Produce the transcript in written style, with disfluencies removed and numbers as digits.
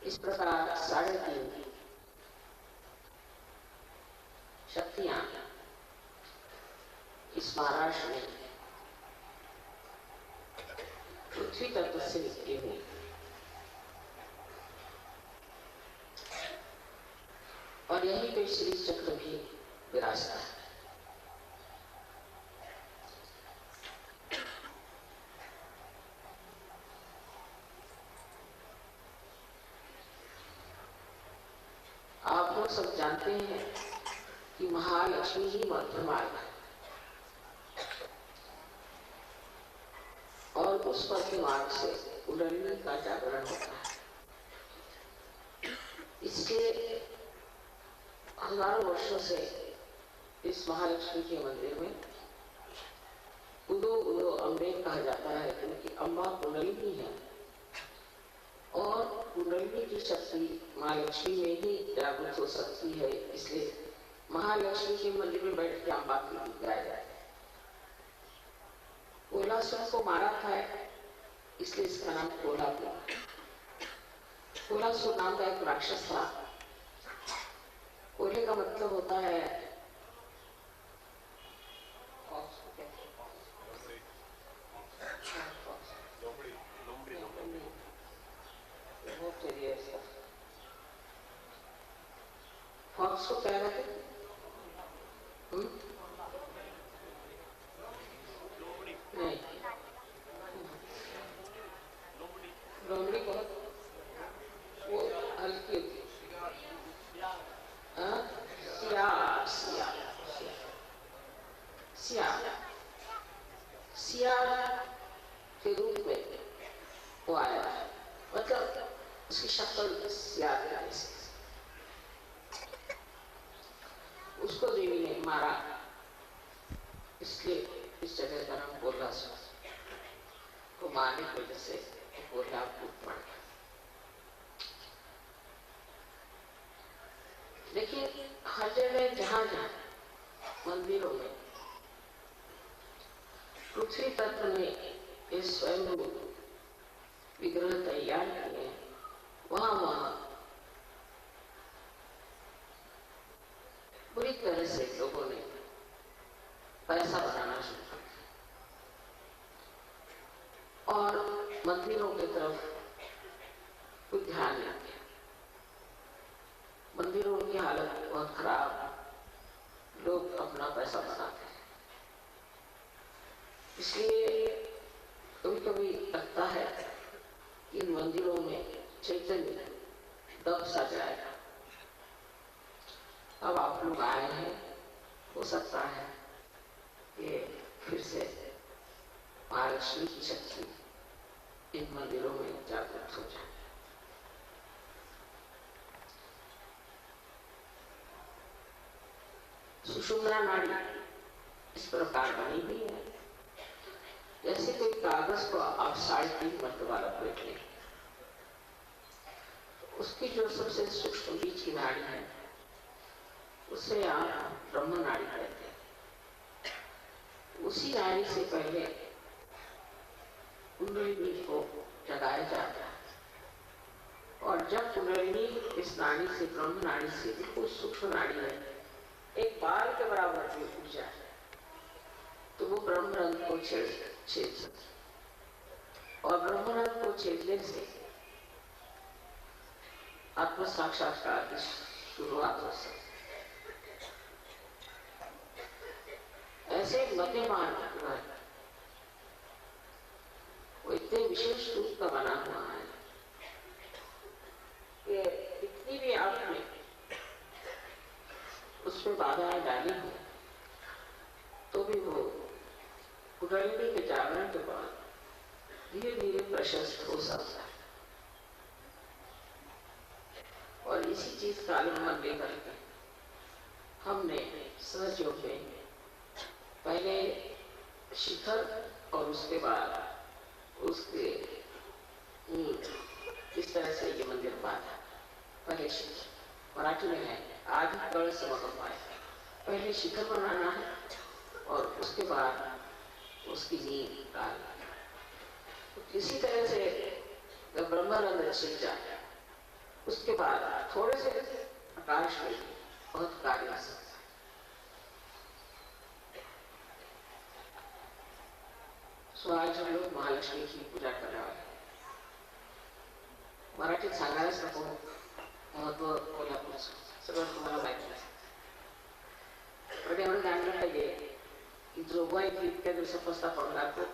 इस प्रकार 3.5 शक्तियां इस महाराष्ट्र में पृथ्वी तत्व से निकली हुई और यहीं पे श्री चक्र भी विराजता है। आप लोग सब जानते हैं कि महालक्ष्मी ही मध्य मार्ग है और उस मध्य मार्ग से कुंडलिनी का जागरण होता है। इसलिए हजारों वर्षों से इस महालक्ष्मी के मंदिर में उदो उदो अम्बे कहा जाता है, क्योंकि अम्बा कुंडलिनी है और कुंडलिनी की शक्ति माँ लक्ष्मी में ही जागृत हो सकती है। इसलिए महालक्ष्मी के मंदिर में बैठ के अम्बा की गीत गाया जाए। कोलासुर को मारा था, इसलिए इसका नाम कोलापुर। कोलासुर नाम का एक राक्षस था। कोले का मतलब होता है फॉक्स को क्या कहते हैं? नहीं, लोमड़ी को वो हल्की होती है। सियार के रूप में वो आया है, मतलब उसकी शक्ल सियार के जैसे। उसको देवी ने मारा, इसलिए इस जगह का नाम कोल्हासुर को मारने की वजह से कोल्हापुर पड़ गया। देखिए, हर जगह जहां जहां मंदिरों में पृथ्वी तत्व ने इस स्वयं विग्रह तैयार किए, वहां वहां बुरी तरह से लोगों ने पैसा बनाना शुरू कर दिया और मंदिरों की तरफ कोई ध्यान नहीं दिया। मंदिरों की हालत बहुत खराब, लोग अपना पैसा बनाते हैं। इसलिए कभी कभी लगता है कि इन मंदिरों में चैतन्य दब सा जाएगा। अब आप लोग आए हैं, हो सकता है कि फिर से महालक्ष्मी की शक्ति इन मंदिरों में जागृत हो जाए। सुषुम्ना नाड़ी इस प्रकार बनी हुई है, जैसे कोई कागज को आप 3.5 मरतबा लपेट लें, उसकी जो सबसे सूक्ष्म बीच की नाड़ी है उसे आप ब्रह्म नाड़ी कहते हैं। उसी नाड़ी से पहले कुंडलिनी को जगाया जाता है और जब कुंडलिनी इस नाड़ी से, ब्रह्म नाड़ी से बिल्कुल सूक्ष्म नाड़ी है, एक बाल के बराबर भी उठ जाए तो वो ब्रह्मरंध्र को छेद सकती और ब्रह्मरंध्र को छेदने से आत्म साक्षात्कार की शुरुआत हो सकती। ऐसे मध्य मार्ग वो इतने विशेष रूप का बना हुआ है कि कितनी भी आपने उसमें बाधाएं डाली है तो भी वो कुंडलिनी के जागरण के बाद धीरे धीरे प्रशस्त हो सकता है। और इसी चीज का अवलंबन लेकर के हमने सहयोग में पहले शिखर और उसके बाद उसके इस तरह से ये मंदिर बना। पहले शिखर मराठी में है, आदि कल समागम है। पहले शिखर बनाना है और उसके बाद उसकी नींव डालना है। तो किसी तरह से जब ब्रह्मानंद छिप जाए उसके बाद थोड़े से प्रकाश में बहुत कार्य आ सकता है। सो आज हम लोग महालक्ष्मी की पूजा करने वाले हैं. मराठीत सांगायलाच नको महत्व कोल्हापूरचं सगळं तुम्हाला माहिती आहे. पण एवढं जाणलं पाहिजे की जोगवा इतक्या दिवसापासून आपण राहतो